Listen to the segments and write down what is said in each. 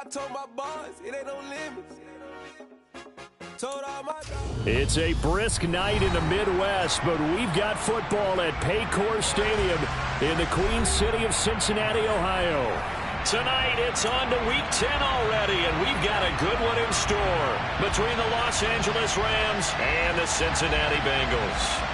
told my boys, it ain't no limits. Told all my dogs. It's a brisk night in the Midwest, but we've got football at Paycor Stadium in the Queen City of Cincinnati, Ohio. Tonight, it's on to Week 10 already, and we've got a good one in store between the Los Angeles Rams and the Cincinnati Bengals.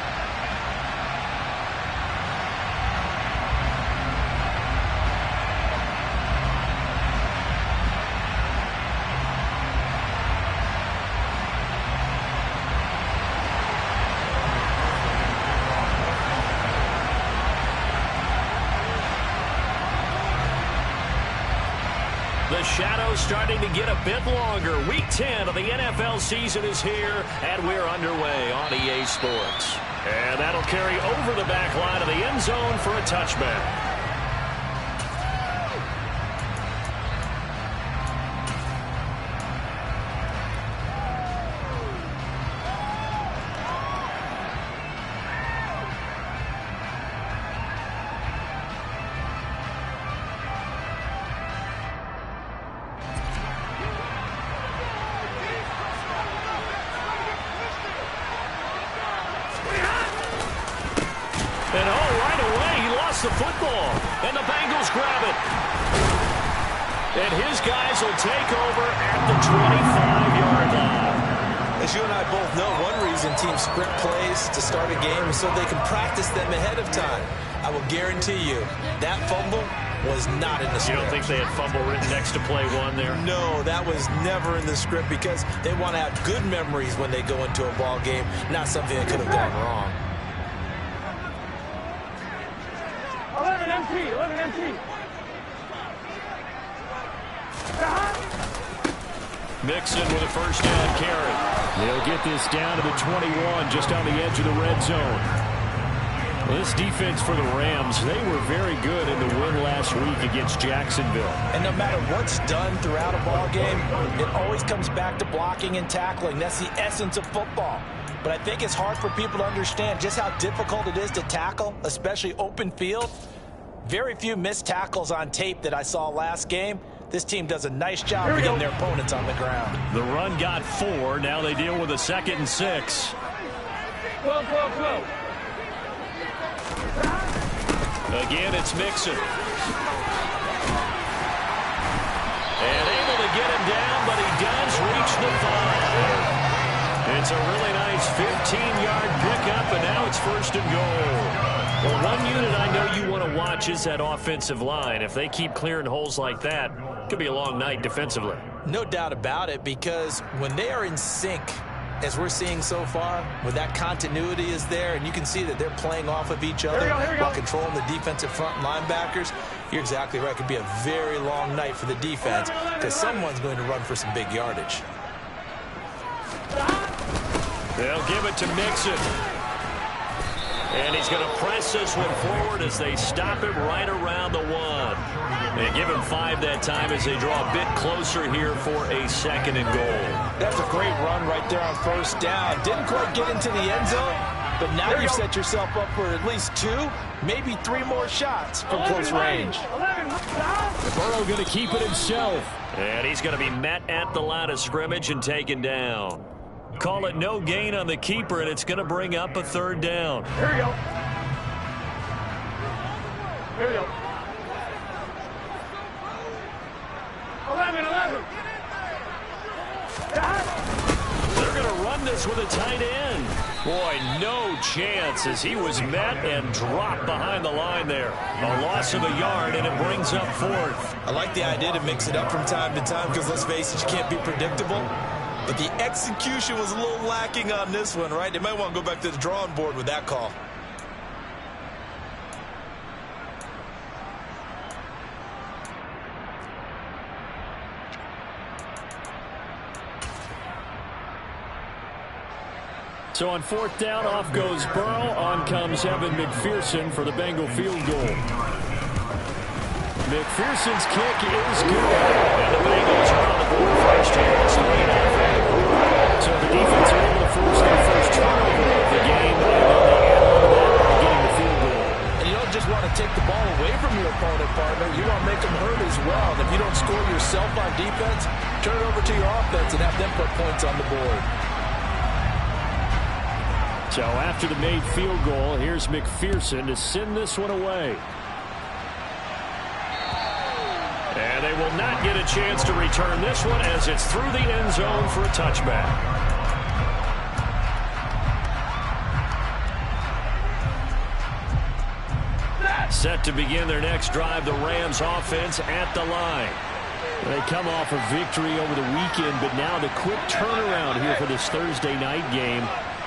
The shadow's starting to get a bit longer. Week 10 of the NFL season is here, and we're underway on EA Sports. And that'll carry over the back line of the end zone for a touchback. And right away, he lost the football, and the Bengals grab it. And his guys will take over at the 25-yard line. As you and I both know, one reason teams sprint plays to start a game is so they can practice them ahead of time. I will guarantee you, that fumble was not in the script. You don't think they had fumble written next to play one there? No, that was never in the script because they want to have good memories when they go into a ball game, not something that could have gone wrong. 11 empty. Mixon with a first down carry. They'll get this down to the 21, just on the edge of the red zone. Well, this defense for the Rams, they were very good in the win last week against Jacksonville. And no matter what's done throughout a ball game, it always comes back to blocking and tackling. That's the essence of football. But I think it's hard for people to understand just how difficult it is to tackle, especially open field. Very few missed tackles on tape that I saw last game. This team does a nice job of getting their opponents on the ground. The run got 4. Now they deal with a 2nd and 6. Go. Again, it's Mixon. And able to get him down, but he does reach the 5. It's a really nice 15-yard pickup, and now it's 1st and goal. Well, one unit I know you want to watch is that offensive line. If they keep clearing holes like that, it could be a long night defensively. No doubt about it, because when they are in sync, as we're seeing so far, when that continuity is there, and you can see that they're playing off of each other while controlling the defensive front linebackers, you're exactly right. It could be a very long night for the defense because someone's going to run for some big yardage. They'll give it to Mixon. And he's going to press this one forward as they stop him right around the 1. And give him 5 that time as they draw a bit closer here for a 2nd and goal. That's a great run right there on 1st down. Didn't quite get into the end zone, but now you've set yourself up for at least 2, maybe 3 more shots from close range. Burrow going to keep it himself. And he's going to be met at the line of scrimmage and taken down. Call it no gain on the keeper, and it's going to bring up a 3rd down. Here we go. 11. They're going to run this with a tight end. Boy, no chance as he was met and dropped behind the line there. A loss of a yard, and it brings up 4th. I like the idea to mix it up from time to time because, let's face it, you can't be predictable. But the execution was a little lacking on this one, right? They might want to go back to the drawing board with that call. So on 4th down, off goes Burrow. On comes Evan McPherson for the Bengal field goal. McPherson's kick is good. And the Bengals are on the board first here. It's 3-0. So the defense are able to force their first turnover of the game. And they add on to that, getting the field goal. And you don't just want to take the ball away from your opponent, partner. You want to make them hurt as well. And if you don't score yourself on on defense, turn it over to your offense and have them put points on the board. So after the made field goal, here's McPherson to send this one away. And they will not get a chance to return this one as it's through the end zone for a touchback. Set to begin their next drive, the Rams offense at the line. They come off a victory over the weekend, but now the quick turnaround here for this Thursday night game.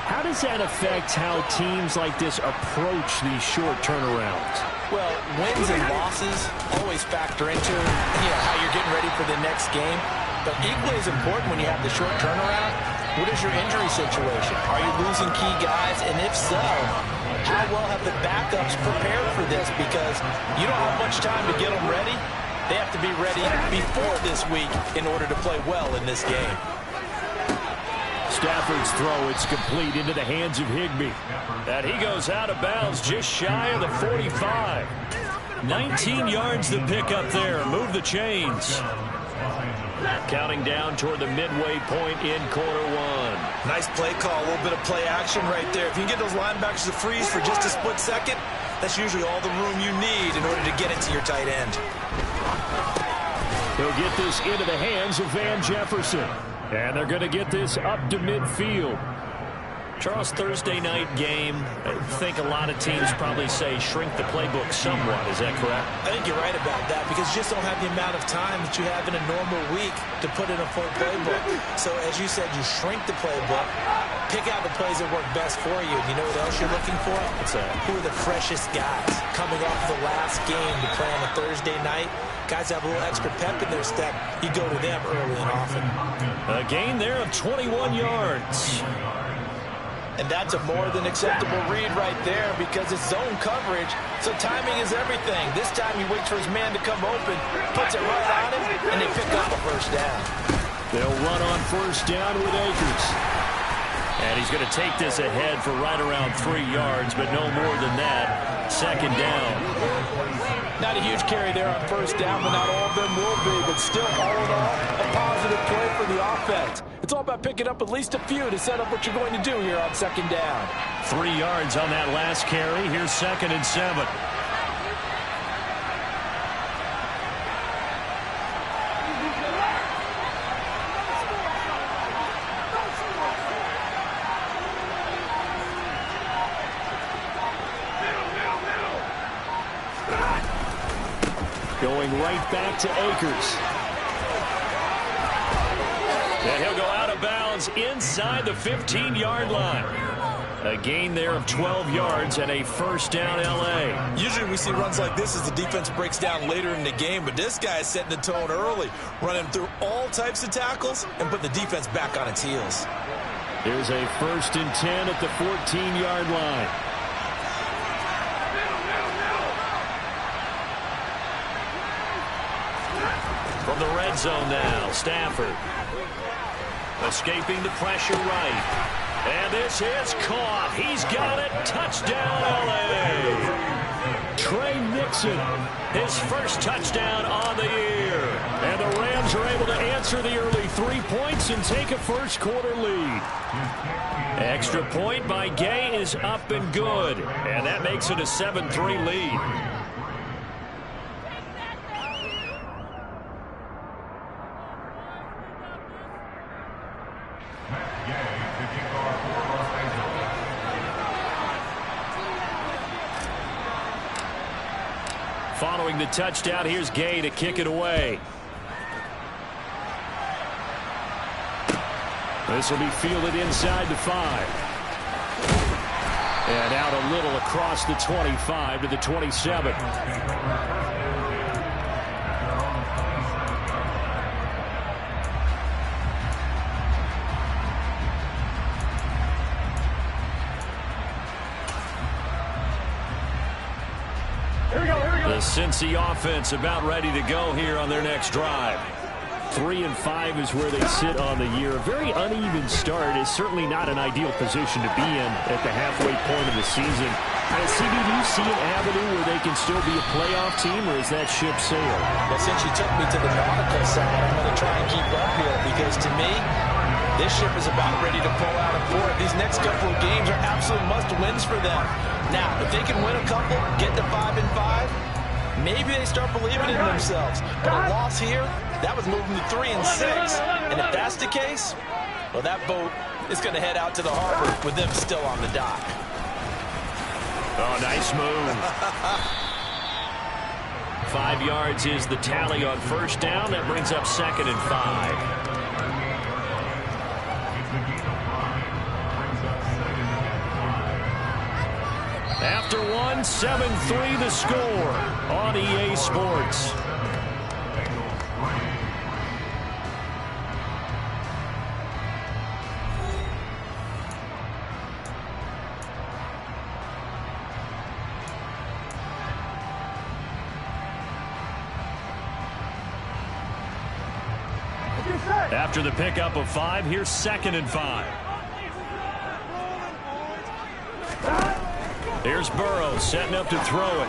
How does that affect how teams like this approach these short turnarounds? Well, wins and losses always factor into how you're getting ready for the next game. But equally as important when you have the short turnaround, what is your injury situation? Are you losing key guys? And if so, how well have the backups prepared for this? Because you don't have much time to get them ready. They have to be ready before this week in order to play well in this game. Stafford's throw, it's complete into the hands of Higbee. And he goes out of bounds just shy of the 45. 19 yards to pick up there. Move the chains. Counting down toward the midway point in quarter one. Nice play call, a little bit of play action right there. If you can get those linebackers to freeze for just a split second, that's usually all the room you need in order to get it to your tight end. He'll get this into the hands of Van Jefferson. And they're going to get this up to midfield. Charles, Thursday night game, I think a lot of teams probably say shrink the playbook somewhat. Is that correct? I think you're right about that because you just don't have the amount of time that you have in a normal week to put in a full playbook. So as you said, you shrink the playbook, pick out the plays that work best for you. And you know what else you're looking for? Who are the freshest guys coming off the last game to play on a Thursday night? Guys have a little extra pep in their step. You go to them early and often. A gain there of 21 yards. And that's a more than acceptable read right there because it's zone coverage, so timing is everything. This time he waits for his man to come open, puts it right on him, and they pick up a first down. They'll run on first down with Akers. And he's going to take this ahead for right around 3 yards, but no more than that. Second down. Not a huge carry there on first down, but not all of them will be. But still, all in all, a positive play for the offense. It's all about picking up at least a few to set up what you're going to do here on second down. 3 yards on that last carry. Here's 2nd and 7. Going right back to Akers. And he'll go out of bounds inside the 15-yard line. A gain there of 12 yards and a first down L.A. Usually we see runs like this as the defense breaks down later in the game, but this guy is setting the tone early, running through all types of tackles and putting the defense back on its heels. Here's a 1st and 10 at the 14-yard line. From the red zone now, Stafford. Escaping the pressure right. And this is caught. He's got it. Touchdown, L.A. Trey Nixon, his first touchdown on the year. And the Rams are able to answer the early 3 points and take a first quarter lead. Extra point by Gay is up and good. And that makes it a 7-3 lead. Following the touchdown, here's Gay to kick it away. This will be fielded inside the 5. And out a little across the 25 to the 27. The Cincy offense about ready to go here on their next drive. 3-5 is where they sit on the year. A very uneven start is certainly not an ideal position to be in at the halfway point of the season. CB, do you see an avenue where they can still be a playoff team, or is that ship sailed? Well, since you took me to the nautical side, I'm going to try and keep up here because to me, this ship is about ready to pull out of port. These next couple of games are absolute must-wins for them. Now, if they can win a couple, get to 5-5, maybe they start believing in themselves. But a loss here, that was moving to 3-6. And if that's the case, well, that boat is going to head out to the harbor with them still on the dock. Oh, nice move. 5 yards is the tally on first down. That brings up 2nd and 5. After one, 7-3 the score on EA Sports. After the pickup of 5, here's 2nd and 5. Here's Burrow setting up to throw it.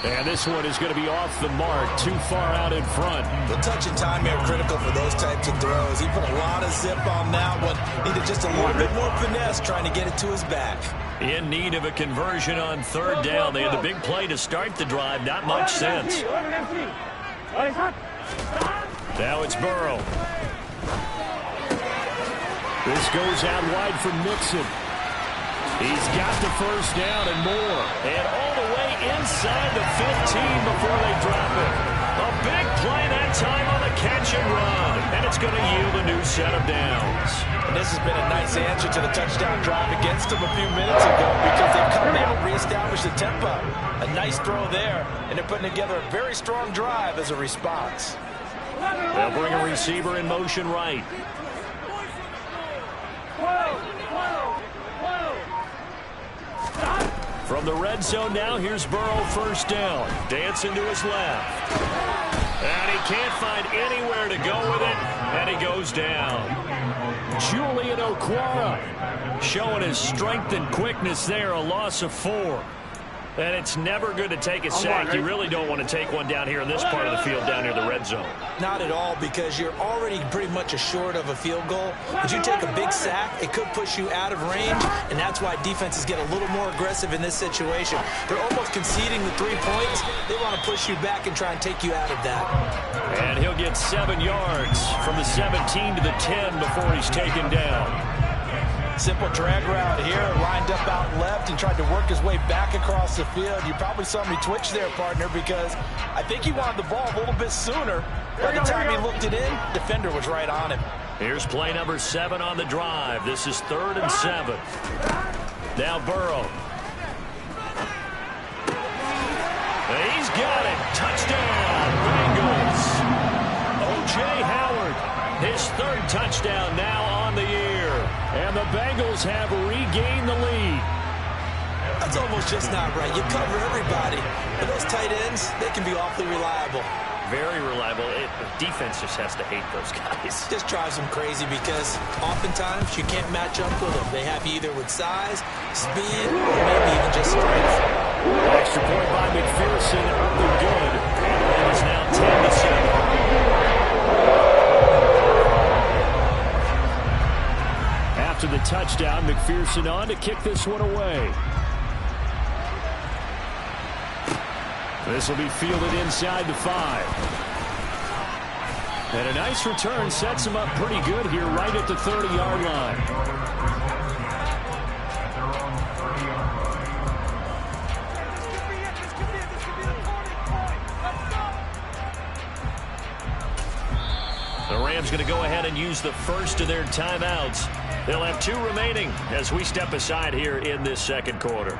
And this one is going to be off the mark, too far out in front. The touch and time are critical for those types of throws. He put a lot of zip on that one. Needed just a little bit more finesse trying to get it to his back. In need of a conversion on 3rd down. They had the big play to start the drive. Not much sense. Now it's Burrow. This goes out wide for Mixon. He's got the first down and more. And all the way inside the 15 before they drop it. A big play that time on the catch and run. And it's going to yield a new set of downs. And this has been a nice answer to the touchdown drive against them a few minutes ago because they've come out and reestablished the tempo. A nice throw there, and they're putting together a very strong drive as a response. They'll bring a receiver in motion right. From the red zone now, here's Burrow first down. Dancing to his left. And he can't find anywhere to go with it, and he goes down. Julian Okwara showing his strength and quickness there, a loss of 4. And it's never good to take a sack. You really don't want to take one down here in this part of the field down near the red zone. Not at all, because you're already pretty much assured of a field goal. But you take a big sack, it could push you out of range, and that's why defenses get a little more aggressive in this situation. They're almost conceding the 3 points. They want to push you back and try and take you out of that. And he'll get 7 yards from the 17 to the 10 before he's taken down. Simple drag route here, lined up out left and tried to work his way back across the field. You probably saw me twitch there, partner, because I think he wanted the ball a little bit sooner. By the time he looked it in, defender was right on him. Here's play number 7 on the drive. This is 3rd and 7. Now Burrow. He's got it. Touchdown, Bengals. O.J. Howard, his 3rd touchdown now on the year. And the Bengals have regained the lead. That's almost just not right. You cover everybody. But those tight ends, they can be awfully reliable. Very reliable. Defense just has to hate those guys. Just drives them crazy because oftentimes you can't match up with them. They have you either with size, speed, or maybe even just strength. Extra point by McPherson. Early good. And it's now 10-7. After the touchdown, McPherson on to kick this one away. This will be fielded inside the 5. And a nice return sets him up pretty good here right at the 30-yard line. The Rams going to go ahead and use the first of their timeouts. They'll have 2 remaining as we step aside here in this second quarter.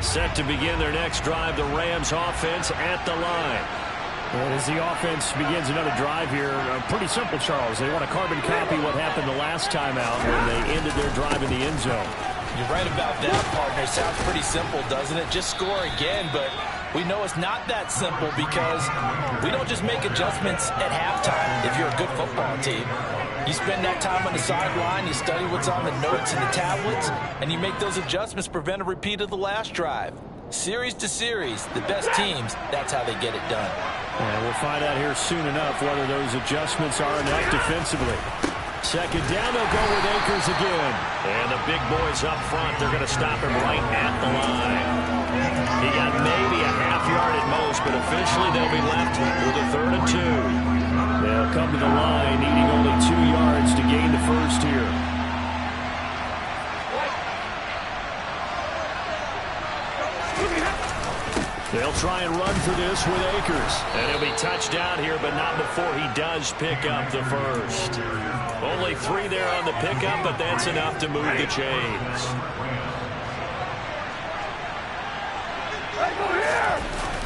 Set to begin their next drive, the Rams offense at the line. And as the offense begins another drive here, pretty simple, Charles. They want to carbon copy what happened the last time out when they ended their drive in the end zone. You're right about that, partner. Sounds pretty simple, doesn't it? Just score again, but we know it's not that simple because we don't just make adjustments at halftime if you're a good football team. You spend that time on the sideline, you study what's on the notes and the tablets, and you make those adjustments, prevent a repeat of the last drive. Series to series, the best teams, that's how they get it done. And we'll find out here soon enough whether those adjustments are enough defensively. Second down, they'll go with Akers again. And the big boys up front, they're going to stop him right at the line. He got maybe a half yard at most, but officially they'll be left with a 3rd and 2. They'll come to the line, needing only 2 yards to gain the first here. They'll try and run for this with Akers. And he'll be touched down here, but not before he does pick up the first. Only 3 there on the pickup, but that's enough to move the chains.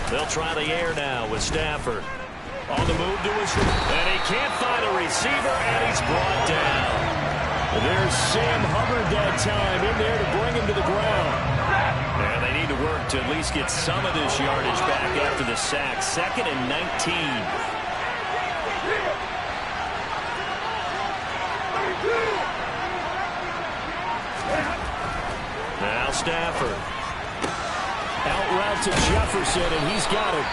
They'll try the air now with Stafford. On the move to his right. And he can't find a receiver, and he's brought down. There's Sam Hubbard that time in there to bring him to the ground. And they need to work to at least get some of this yardage back after the sack. 2nd and 19. Now Stafford. Out route to Jefferson, and he's got it.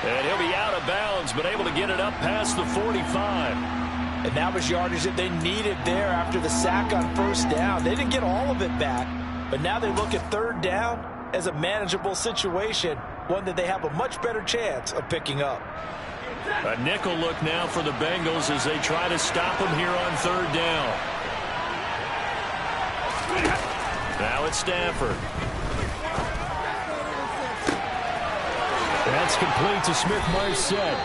And he'll be out of bounds, but able to get it up past the 45. And that was yardage that they needed there after the sack on 1st down. They didn't get all of it back, but now they look at 3rd down as a manageable situation, one that they have a much better chance of picking up. A nickel look now for the Bengals as they try to stop him here on 3rd down. Now it's Stafford. That's complete to Smith-Marset.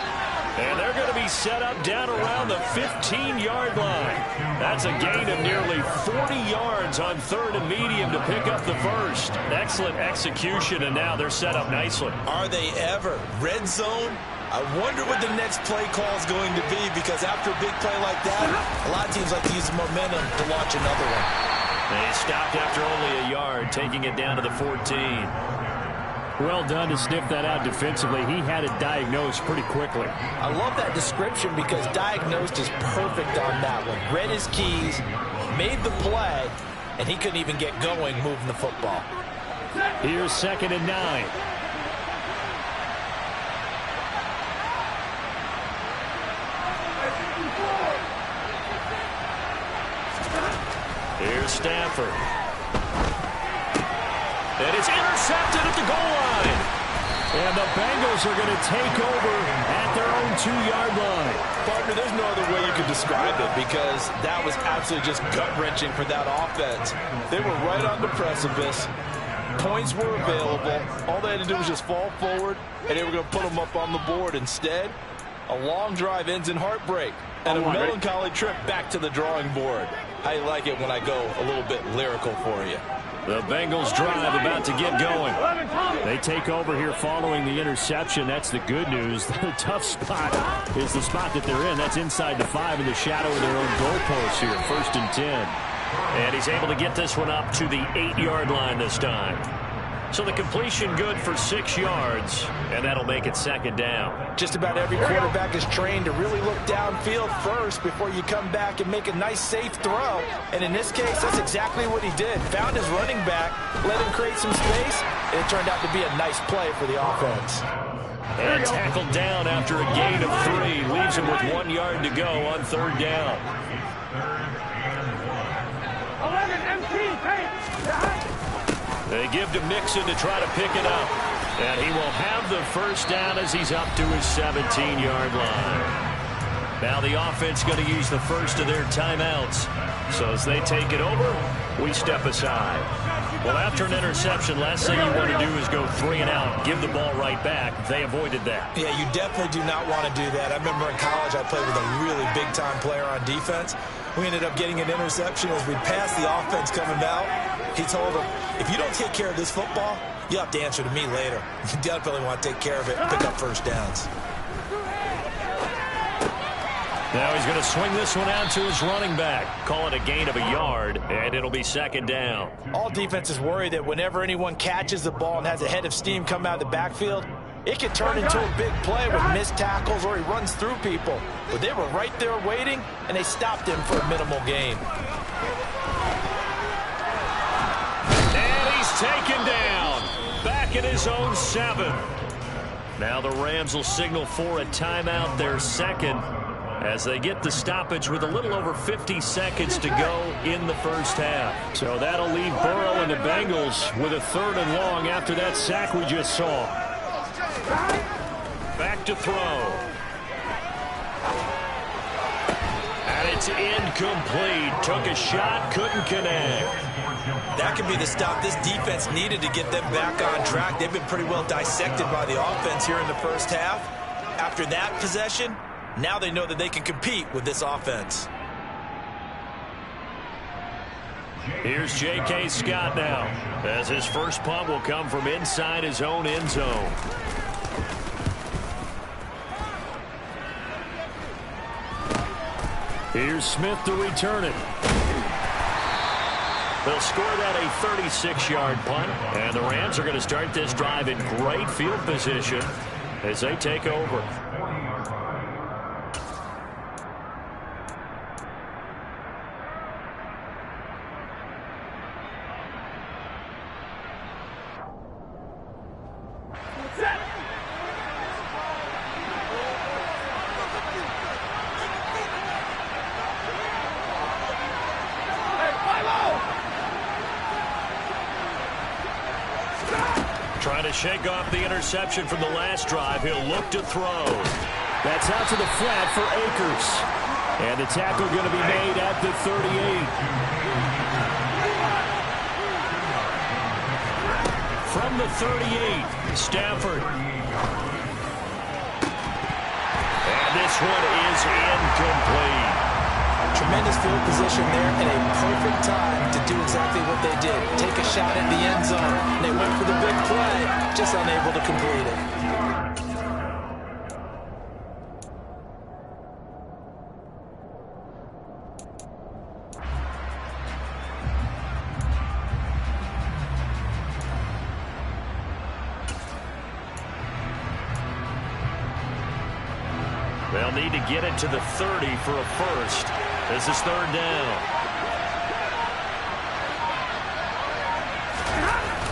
And they're going to be set up down around the 15-yard line. That's a gain of nearly 40 yards on 3rd and medium to pick up the first. Excellent execution, and now they're set up nicely. Are they ever? Red zone? I wonder what the next play call is going to be, because after a big play like that, a lot of teams like to use the momentum to launch another one. They stopped after only a yard, taking it down to the 14. Well done to sniff that out defensively. He had it diagnosed pretty quickly. I love that description because diagnosed is perfect on that one. Read his keys, made the play, and he couldn't even get going moving the football. Here's 2nd and 9. Here's Stafford. And it's intercepted at the goal line. And the Bengals are going to take over at their own 2-yard line. Partner, there's no other way you could describe it, because that was absolutely just gut-wrenching for that offense. They were right on the precipice. Points were available. All they had to do was just fall forward, and they were going to put them up on the board. Instead, a long drive ends in heartbreak and a melancholy trip back to the drawing board. I like it when I go a little bit lyrical for you. The Bengals drive about to get going. They take over here following the interception. That's the good news. The tough spot is the spot that they're in. That's inside the 5 in the shadow of their own goalpost here. 1st and 10. And he's able to get this one up to the 8-yard line this time. So the completion good for 6 yards, and that'll make it 2nd down. Just about every quarterback is trained to really look downfield first before you come back and make a nice, safe throw. And in this case, that's exactly what he did. Found his running back, let him create some space, and it turned out to be a nice play for the offense. And tackled down after a gain of 3. Leaves him with 1 yard to go on 3rd down. 11 MT, They give to Mixon to try to pick it up. And he will have the first down as he's up to his 17-yard line. Now the offense going to use the first of their timeouts. So as they take it over, we step aside. Well, after an interception, last thing you want to do is go 3 and out, give the ball right back. They avoided that. Yeah, you definitely do not want to do that. I remember in college I played with a really big-time player on defense. We ended up getting an interception as we passed the offense coming out. He told him, if you don't take care of this football, you have to answer to me later. You definitely want to take care of it and pick up first downs. Now he's going to swing this one out to his running back. Call it a gain of a yard, and it'll be second down. All defenses worry that whenever anyone catches the ball and has a head of steam come out of the backfield, it can turn into a big play with missed tackles or he runs through people. But they were right there waiting, and they stopped him for a minimal gain. And he's taken down. Back at his own 7. Now the Rams will signal for a timeout, their second, as they get the stoppage with a little over 50 seconds to go in the first half. So that'll leave Burrow and the Bengals with a 3rd and long after that sack we just saw. Back to throw. And it's incomplete. Took a shot, couldn't connect. That could be the stop this defense needed to get them back on track. They've been pretty well dissected by the offense here in the first half. After that possession, now they know that they can compete with this offense. Here's J.K. Scott now, as his first punt will come from inside his own end zone. Here's Smith to return it. They'll score that a 36-yard punt, and the Rams are going to start this drive in great field position as they take over. Trying to shake off the interception from the last drive. He'll look to throw. That's out to the flat for Akers. And the tackle going to be made at the 38. From the 38, Stafford. And this one is incomplete. Tremendous field position there and a perfect time to do exactly what they did. Take a shot at the end zone. And they went for the big play, just unable to complete it. They'll need to get it to the 30 for a first. This is 3rd down.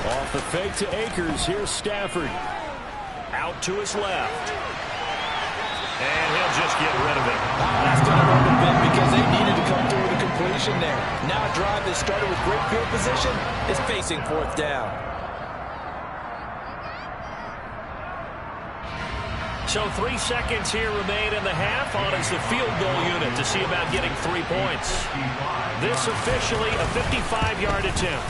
Off the fake to Akers. Here's Stafford. Out to his left. And he'll just get rid of it. That's going to hurt a bit because they needed to come through with a completion there. Now a drive that started with great field position is facing 4th down. So 3 seconds here remain in the half. On is the field goal unit to see about getting 3 points. This officially a 55-yard attempt.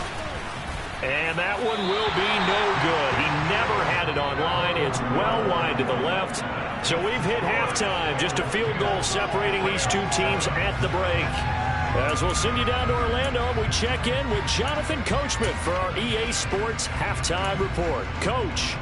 And that one will be no good. He never had it on line. It's well wide to the left. So we've hit halftime. Just a field goal separating these two teams at the break. As we'll send you down to Orlando, we check in with Jonathan Coachman for our EA Sports Halftime Report. Coach.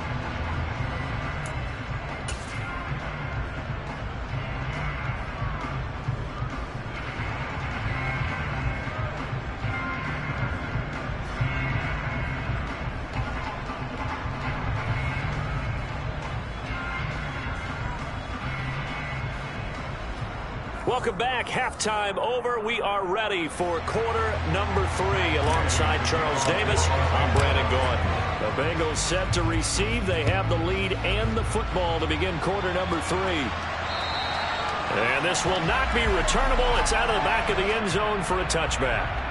Welcome back. Halftime over. We are ready for quarter number 3. Alongside Charles Davis, I'm Brandon Gordon. The Bengals set to receive. They have the lead and the football to begin quarter number 3. And this will not be returnable. It's out of the back of the end zone for a touchback.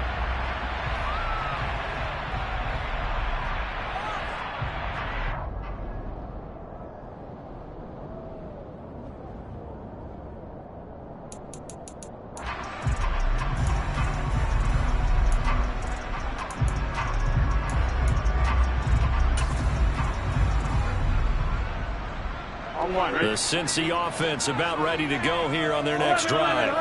The Cincy offense about ready to go here on their next drive.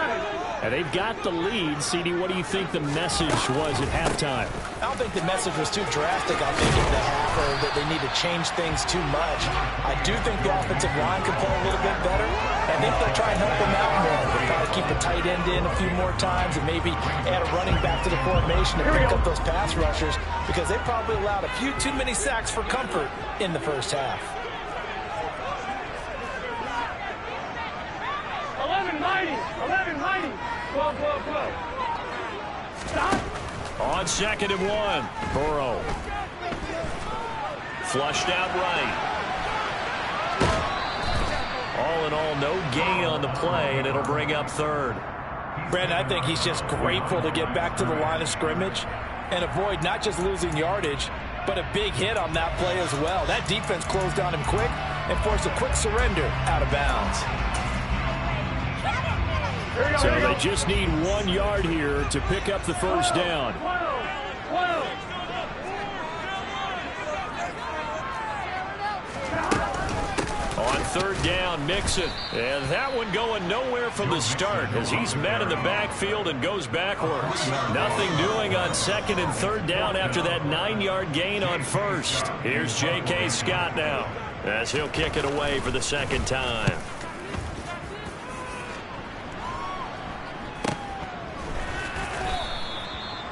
And they've got the lead. CD, what do you think the message was at halftime? I don't think the message was too drastic. I think in the half or that they need to change things too much. I do think the offensive line can play a little bit better. I think they'll try and help them out more. They'll probably keep a tight end in a few more times and maybe add a running back to the formation to pick up those pass rushers because they probably allowed a few too many sacks for comfort in the first half. 11-90. 12. Stop. On 2nd and 1, Burrow. Flushed out right. All in all, no gain on the play, and it'll bring up 3rd. Brandon, I think he's just grateful to get back to the line of scrimmage and avoid not just losing yardage, but a big hit on that play as well. That defense closed on him quick and forced a quick surrender out of bounds. So they just need 1 yard here to pick up the first down. On 3rd down, Mixon. And that one going nowhere from the start as he's met in the backfield and goes backwards. Nothing doing on 2nd and 3rd down after that 9-yard gain on 1st. Here's J.K. Scott now as he'll kick it away for the 2nd time.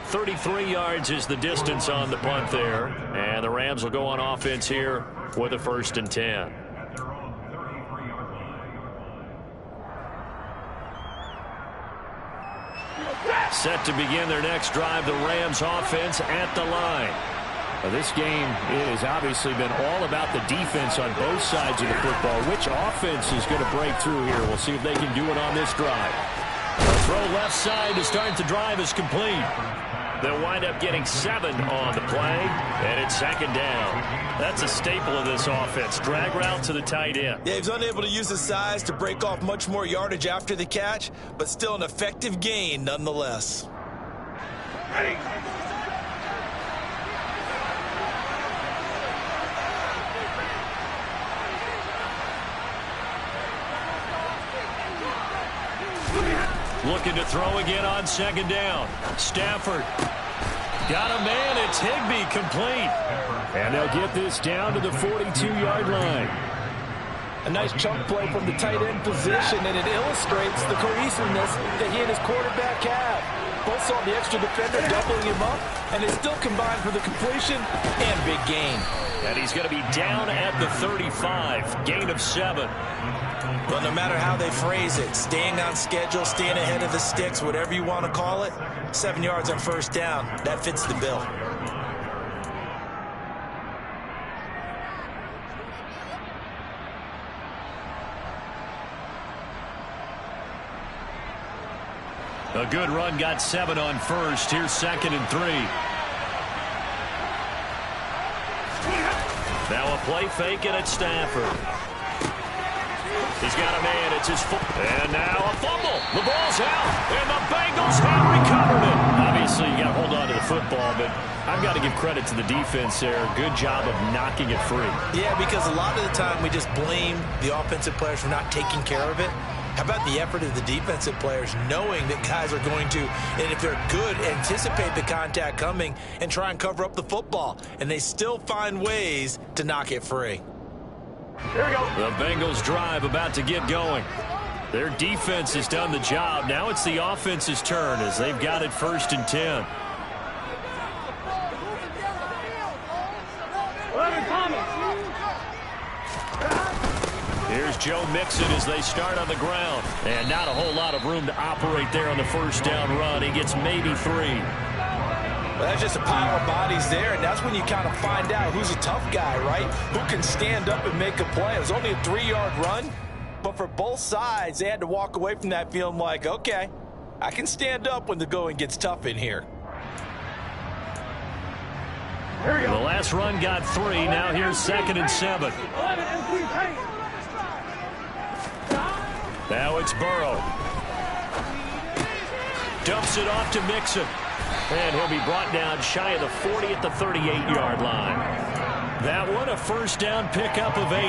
33 yards is the distance on the punt there. And the Rams will go on offense here with a 1st and 10. Set to begin their next drive, the Rams offense at the line. Now, this game has obviously been all about the defense on both sides of the football. Which offense is going to break through here? We'll see if they can do it on this drive. The throw left side to start the drive is complete. They'll wind up getting 7 on the play, and it's 2nd down. That's a staple of this offense. Drag route to the tight end. Yeah, he's unable to use his size to break off much more yardage after the catch, but still an effective gain nonetheless. Ready. Looking to throw again on 2nd down. Stafford got a man. It's Higbee complete. And they'll get this down to the 42-yard line. A nice chunk play from the tight end position, and it illustrates the cohesiveness that he and his quarterback have. Both saw the extra defender doubling him up, and they still combined for the completion and big gain. And he's going to be down at the 35. Gain of 7. But no matter how they phrase it, staying on schedule, staying ahead of the sticks, whatever you want to call it, 7 yards on 1st down, that fits the bill. A good run got 7 on 1st. Here's 2nd and 3. Now a play fake and it's Stafford. He's got a man. It's his foot. And now a fumble. The ball's out. And the Bengals have recovered it. Obviously, you got to hold on to the football, but I've got to give credit to the defense there. Good job of knocking it free. Yeah, because a lot of the time we just blame the offensive players for not taking care of it. How about the effort of the defensive players knowing that guys are going to, and if they're good, anticipate the contact coming and try and cover up the football. And they still find ways to knock it free. Here we go. The Bengals drive about to get going. Their defense has done the job. Now it's the offense's turn as they've got it 1st and 10. 11 Thomas. Here's Joe Mixon as they start on the ground. And not a whole lot of room to operate there on the 1st down run. He gets maybe 3. Well, that's just a pile of bodies there, and that's when you kind of find out who's a tough guy, right? Who can stand up and make a play. It was only a 3-yard run, but for both sides, they had to walk away from that feeling like, okay, I can stand up when the going gets tough in here. Here we go. The last run got 3. Now here's 2nd and 7. 11 MP. Now it's Burrow. Dumps it off to Mixon. And he'll be brought down shy of the 40 at the 38-yard line. That one a 1st down pickup of 8.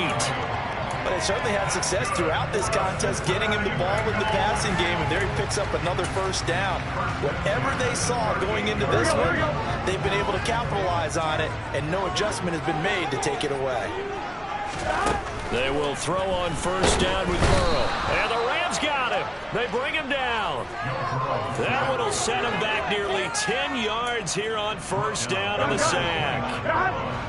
But they certainly had success throughout this contest, getting him the ball in the passing game, and there he picks up another first down. Whatever they saw going into this one, they've been able to capitalize on it, and no adjustment has been made to take it away. They will throw on first down with Burrow. And the Rams got him. They bring him down. That one will set him back nearly 10 yards here on first down on the sack.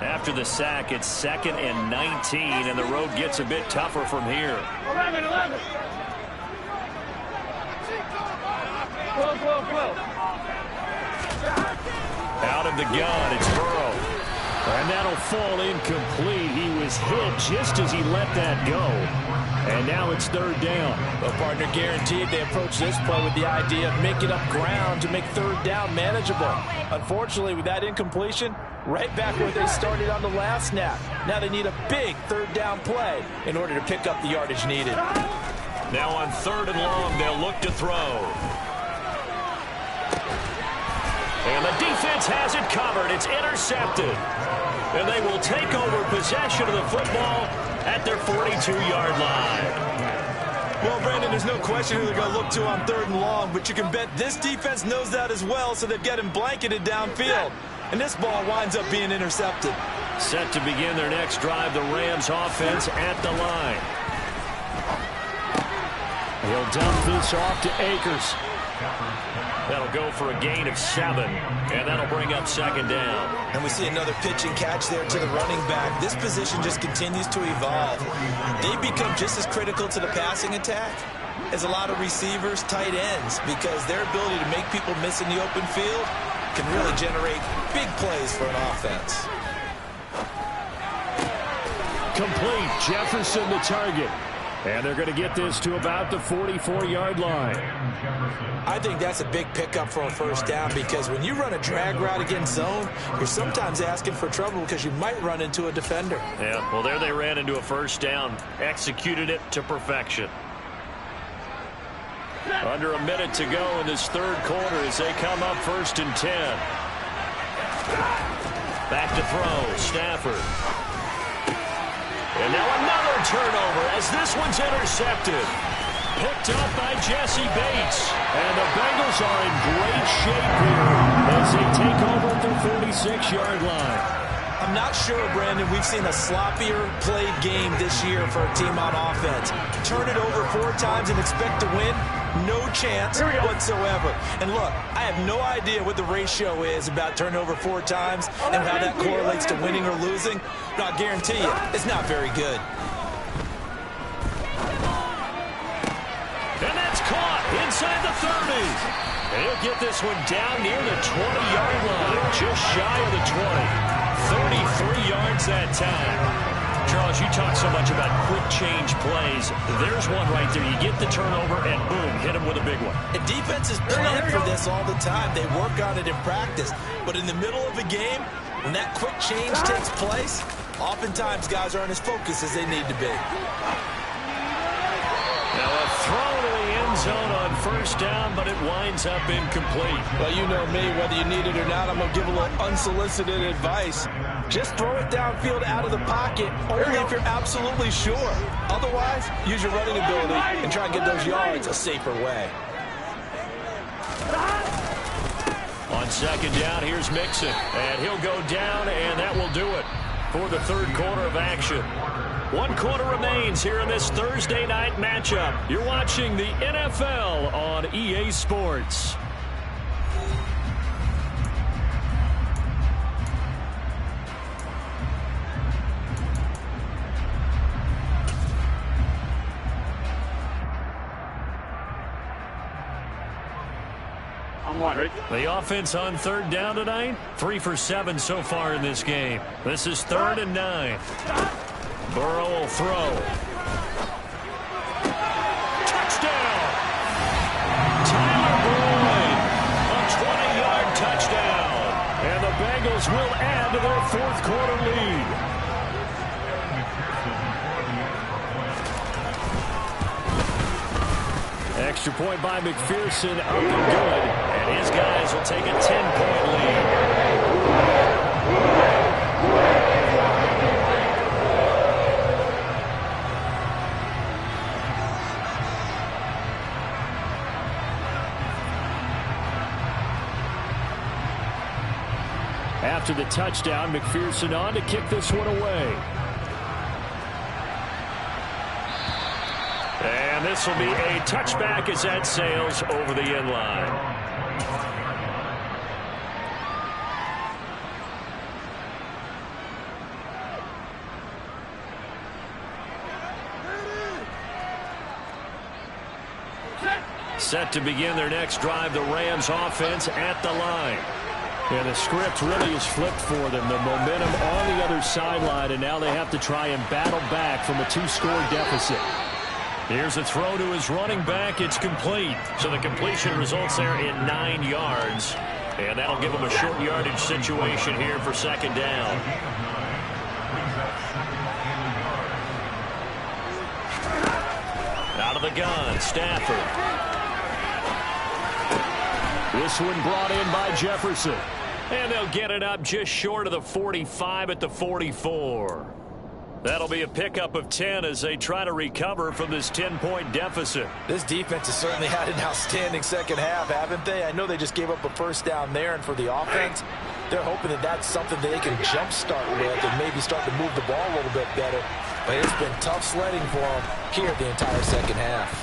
After the sack, it's 2nd and 19, and the road gets a bit tougher from here. 11. 12. Out of the gun, it's Burrow. And that'll fall incomplete. He was hit just as he let that go. And now it's 3rd down. Well, partner, guaranteed they approach this play with the idea of making up ground to make 3rd down manageable. Unfortunately, with that incompletion, right back where they started on the last snap. Now they need a big 3rd down play in order to pick up the yardage needed. Now on 3rd and long, they'll look to throw. And the defense has it covered. It's intercepted. And they will take over possession of the football at their 42-yard line. Well, Brandon, there's no question who they're going to look to on 3rd and long, but you can bet this defense knows that as well, so they've got him blanketed downfield. And this ball winds up being intercepted. Set to begin their next drive, the Rams offense at the line. He'll dump this off to Akers. That'll go for a gain of 7, and that'll bring up 2nd down. And we see another pitch and catch there to the running back. This position just continues to evolve. They become just as critical to the passing attack as a lot of receivers, tight ends, because their ability to make people miss in the open field can really generate big plays for an offense. Complete. Jefferson the target. And they're going to get this to about the 44-yard line. I think that's a big pickup for a first down, because when you run a drag route against zone, you're sometimes asking for trouble because you might run into a defender. Yeah, well, there they ran into a first down. Executed it to perfection. Under a minute to go in this 3rd quarter as they come up 1st and 10. Back to throw. Stafford. And now another turnover as this one's intercepted. Picked up by Jesse Bates. And the Bengals are in great shape here as they take over at their 46-yard line. I'm not sure, Brandon, we've seen a sloppier played game this year for a team on offense. Turn it over 4 times and expect to win? No chance whatsoever. And look, I have no idea what the ratio is about turnover 4 times and how that correlates to winning or losing. But I'll guarantee you, it's not very good. And that's caught inside the 30. And he'll get this one down near the 20-yard line, just shy of the 20. 33 yards that time. Charles, you talk so much about quick change plays. There's one right there. You get the turnover and boom, hit him with a big one. And defenses plan for this all the time. They work on it in practice. But in the middle of a game, when that quick change takes place, oftentimes guys aren't as focused as they need to be. Now a throw to the end zone on first down, but it winds up incomplete. Well, you know me, whether you need it or not, I'm going to give a little unsolicited advice. Just throw it downfield out of the pocket, only if you're absolutely sure. Otherwise, use your running ability and try and get those yards a safer way. On 2nd down, here's Mixon. And he'll go down, and that will do it for the 3rd quarter of action. 1 quarter remains here in this Thursday night matchup. You're watching the NFL on EA Sports. The offense on 3rd down tonight, 3 for 7 so far in this game. This is 3rd and 9. Burrow will throw. Touchdown! Tyler Boyd, a 20-yard touchdown. And the Bengals will add to their 4th quarter lead. Extra point by McPherson, up and good. And his guys will take a 10-point lead. After the touchdown, McPherson on to kick this one away. And this will be a touchback as that sails over the end line. Set to begin their next drive, the Rams offense at the line. And the script really is flipped for them. The momentum on the other sideline, and now they have to try and battle back from a 2-score deficit. Here's a throw to his running back. It's complete. So the completion results there in 9 yards. And that'll give them a short yardage situation here for second down. Out of the gun, Stafford. This one brought in by Jefferson. And they'll get it up just short of the 45 at the 44. That'll be a pickup of 10 as they try to recover from this 10-point deficit. This defense has certainly had an outstanding second half, haven't they? I know they just gave up a first down there, and for the offense, they're hoping that that's something that they can jumpstart with and maybe start to move the ball a little bit better. But it's been tough sledding for them here the entire second half.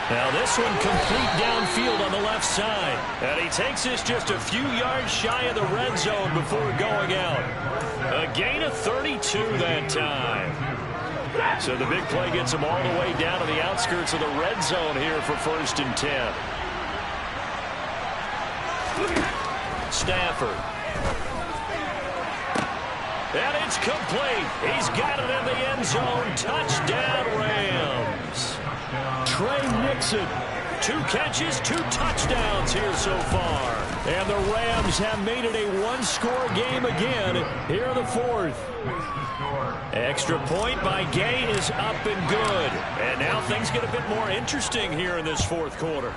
Now this one complete downfield on the left side. And he takes this just a few yards shy of the red zone before going out. A gain of 32 that time. So the big play gets him all the way down to the outskirts of the red zone here for 1st and 10. Stafford. And it's complete. He's got it in the end zone. Touchdown Rams. Trey Nixon, 2 catches, 2 touchdowns here so far. And the Rams have made it a 1-score game again here in the 4th. Extra point by Gay is up and good. And now things get a bit more interesting here in this 4th quarter.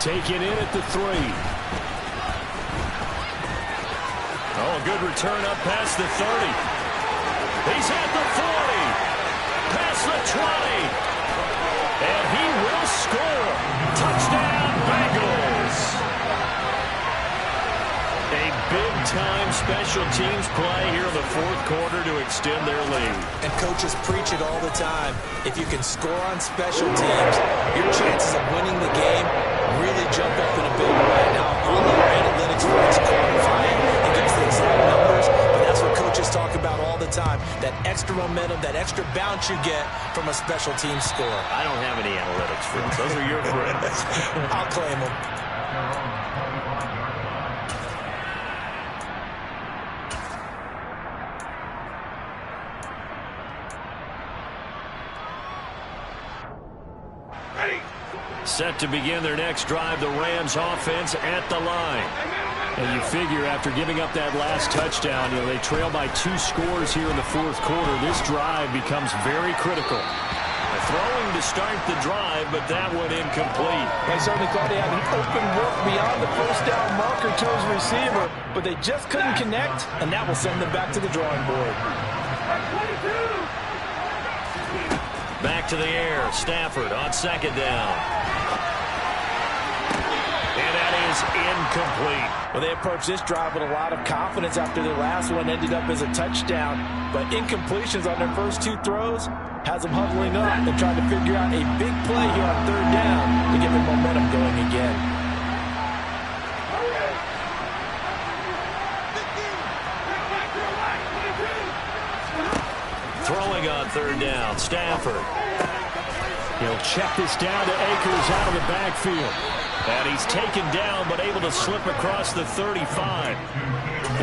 Taken in at the 3. Oh, good return up past the 30. He's at the 40. Past the 20. And he will score. Touchdown, Bengals. A big-time special teams play here in the 4th quarter to extend their lead. And coaches preach it all the time. If you can score on special teams, your chances of winning the game really jump up in a big way. Now, all our analytics folks quantify it and give us the exact numbers, but that's what coaches talk about all the time. That extra momentum, that extra bounce you get from a special team score. I don't have any analytics for them. Those are your friends. I'll claim them. Set to begin their next drive, the Rams offense at the line. And you figure after giving up that last touchdown, they trail by 2 scores here in the 4th quarter. This drive becomes very critical. Throwing to start the drive, but that one incomplete. They certainly thought they had an open look beyond the first down marker to his receiver, but they just couldn't connect, and that will send them back to the drawing board. Back to the air, Stafford on 2nd down. And that is incomplete. Well, they approached this drive with a lot of confidence after their last one ended up as a touchdown. But incompletions on their first 2 throws has them huddling up and trying to figure out a big play here on 3rd down to get their momentum going again. Throwing on 3rd down, Stafford. He'll check this down to Akers out of the backfield. And he's taken down, but able to slip across the 35.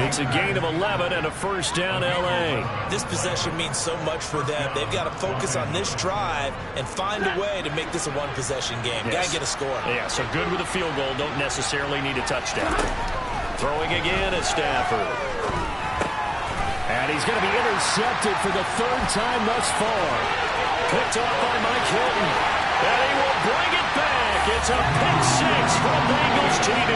It's a gain of 11 and a 1st down, L.A. This possession means so much for them. They've got to focus on this drive and find a way to make this a 1-possession game. Yes. Got to get a score. Yeah, so good with a field goal. Don't necessarily need a touchdown. Throwing again at Stafford. And he's going to be intercepted for the 3rd time thus far. Picked off by Mike Hilton. And he will bring it back. It's a pick 6 for Bengals TD.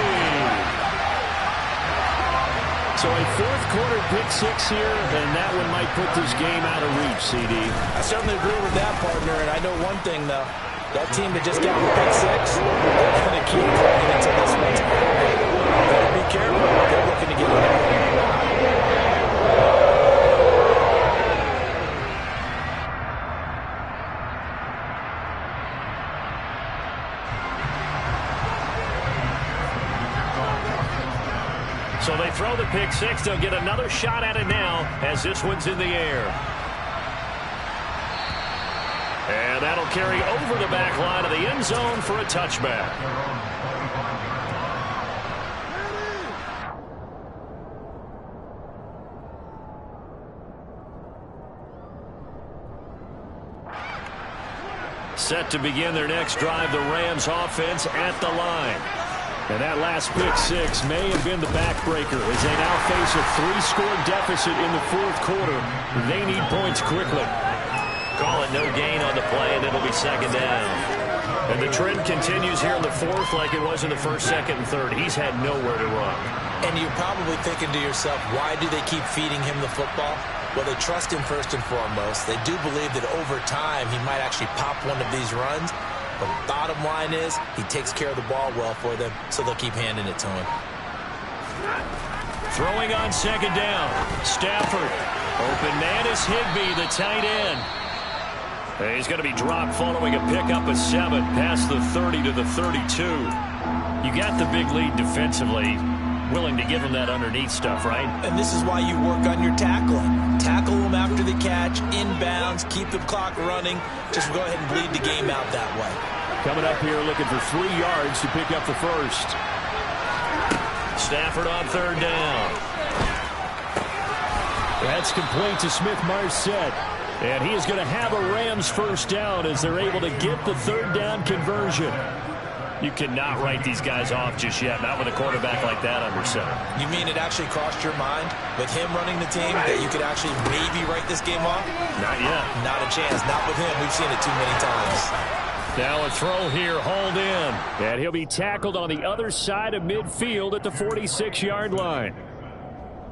So a 4th quarter pick 6 here, and that one might put this game out of reach, CD. I certainly agree with that, partner. And I know one thing, though. That team that just got the pick six, they're going to keep playing until this one's over. Better be careful. They're looking to get ahead. So they throw the pick six. They'll get another shot at it now as this one's in the air. And that'll carry over the back line of the end zone for a touchback. Set to begin their next drive, the Rams offense at the line. And that last pick six may have been the backbreaker as they now face a 3-score deficit in the fourth quarter. They need points quickly. Call it no gain on the play, and it'll be second down. And the trend continues here in the fourth like it was in the first, second, and third. He's had nowhere to run. And you're probably thinking to yourself, why do they keep feeding him the football? Well, they trust him first and foremost. They do believe that over time he might actually pop one of these runs. But the bottom line is he takes care of the ball well for them, so they'll keep handing it to him. Throwing on second down. Stafford. Open man is Higbee, the tight end. And he's going to be dropped following a pickup of 7 past the 30 to the 32. You got the big lead defensively. Willing to give him that underneath stuff, right? And this is why you work on your tackling. Tackle them after the catch, inbounds, keep the clock running. Just go ahead and bleed the game out that way. Coming up here looking for 3 yards to pick up the first. Stafford on third down. That's complete to Smith-Marset. And he is going to have a Rams first down as they're able to get the third down conversion. You cannot write these guys off just yet, not with a quarterback like that under center. You mean it actually crossed your mind with him running the team that you could actually maybe write this game off? Not yet. Not a chance. Not with him. We've seen it too many times. Now a throw here, hauled in. And he'll be tackled on the other side of midfield at the 46-yard line.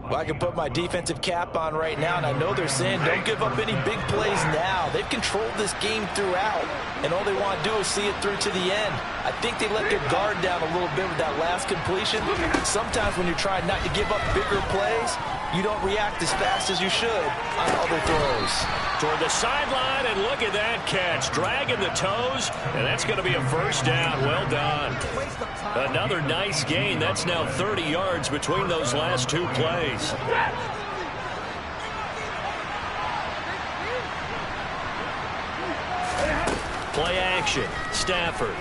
Well, I can put my defensive cap on right now, and I know they're saying don't give up any big plays now. They've controlled this game throughout, and all they want to do is see it through to the end. I think they let their guard down a little bit with that last completion. Sometimes when you're trying not to give up bigger plays, you don't react as fast as you should on other throws. Toward the sideline, and look at that catch. Dragging the toes, and that's going to be a first down. Well done. Another nice gain. That's now 30 yards between those last 2 plays. Play action. Stafford.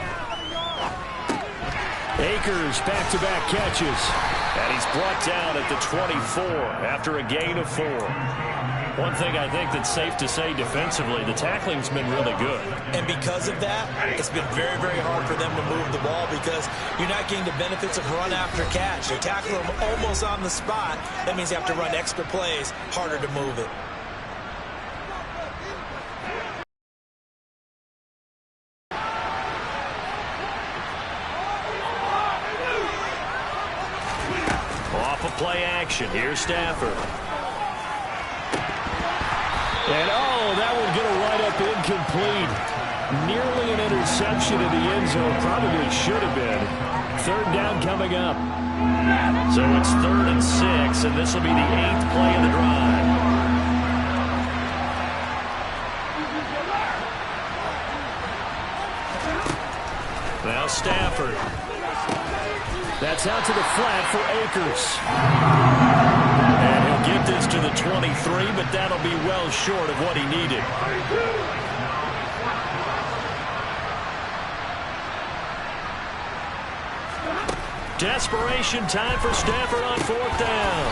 Akers back-to-back catches. And he's brought down at the 24 after a gain of 4. One thing I think that's safe to say defensively, the tackling's been really good. And because of that, it's been very, very hard for them to move the ball because you're not getting the benefits of run after catch. They tackle them almost on the spot. That means you have to run extra plays, harder to move it. Off of play action, here's Stafford. And, that would get a wide-up incomplete. Nearly an interception in the end zone. Probably should have been. Third down coming up. So it's 3rd and 6, and this will be the 8th play of the drive. Now Stafford. That's out to the flat for Akers. And he'll get this to the 23, but that'll be well short of what he needed. Desperation time for Stafford on 4th down.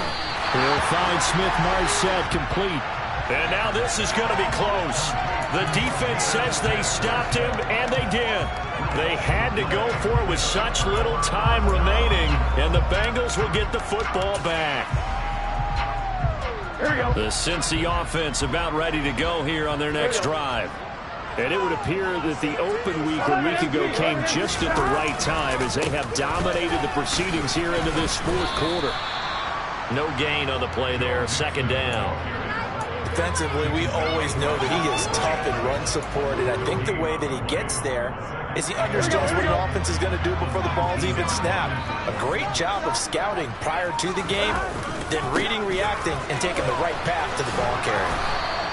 He'll find Smith-Marset complete. And now this is going to be close. The defense says they stopped him, and they did. They had to go for it with such little time remaining, and the Bengals will get the football back. The Cincy offense about ready to go here on their next drive. And it would appear that the open week a week ago came just at the right time as they have dominated the proceedings here into this fourth quarter. No gain on the play there, 2nd down. defensively, we always know that he is tough in run support, and I think the way that he gets there is he understands what an offense is going to do before the ball's even snapped. A great job of scouting prior to the game, then reading, reacting, and taking the right path to the ball carrier.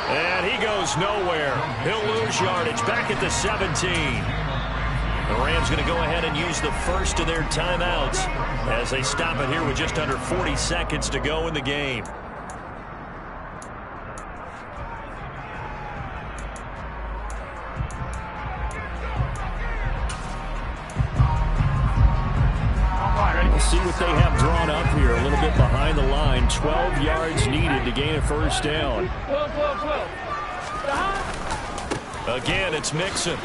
And he goes nowhere. He'll lose yardage back at the 17. The Rams going to go ahead and use the first of their timeouts as they stop it here with just under 40 seconds to go in the game. We'll see what they have drawn up here. A little bit behind the line. 12 yards needed to gain a first down. 12, 12, 12. Again, it's Mixon.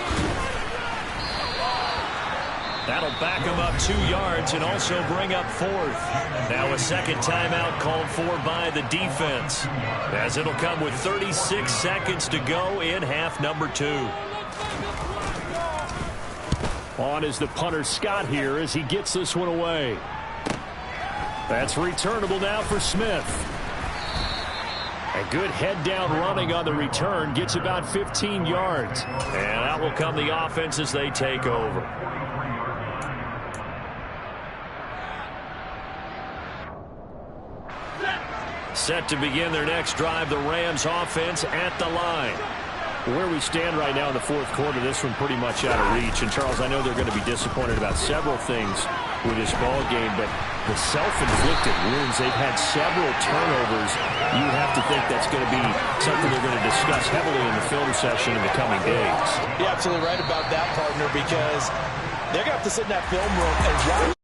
That'll back him up 2 yards and also bring up fourth. Now a second timeout called for by the defense, as it'll come with 36 seconds to go in half number 2. On is the punter Scott here as he gets this one away. That's returnable now for Smith. A good head down running on the return, gets about 15 yards. And out will come the offense as they take over. Set to begin their next drive, the Rams offense at the line. Where we stand right now in the fourth quarter, this one pretty much out of reach. And, Charles, I know they're going to be disappointed about several things with this ball game, but the self-inflicted wounds, they've had several turnovers. You have to think that's going to be something they're going to discuss heavily in the film session in the coming days. You're absolutely right about that, partner, because they're going to have to sit in that film room and watch